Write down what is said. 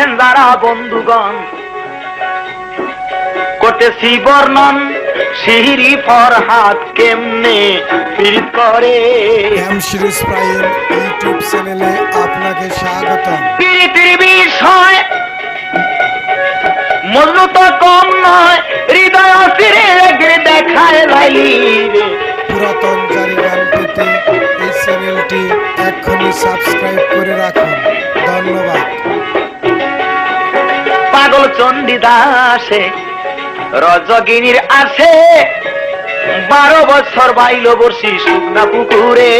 আছেন যারা বন্ধুগণ, করতেছি বর্ণন শিহরি ফরহাদ কেমনে পীড়িত করে। এম সিরিজ প্রাইম ইউটিউব চ্যানেলে আপনাকে স্বাগতম। পীড়িতের বিষয় মজনু তো কম নয়, হৃদয় ফিরে দেখায় লাইলি রে। পুরাতন জারি গান পেতে এই চ্যানেলটি এক্ষুনি সাবস্ক্রাইব করে রাখুন। ধন্যবাদ। পাগল চণ্ডীদাসে রজগিনীর আছে, 12 বছর বাইল বর্ষি শুকনা পুকুরে।